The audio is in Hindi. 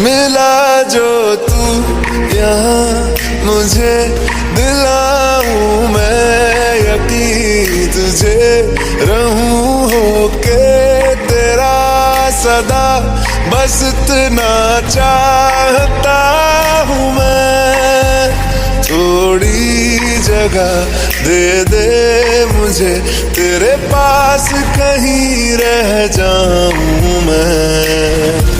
मिला जो तू यहाँ मुझे दिलाऊं मैं यकीन तुझे रहूं होके तेरा सदा बस इतना चाहता हूँ मैं। थोड़ी जगह दे दे मुझे तेरे पास कहीं रह जाऊं मैं।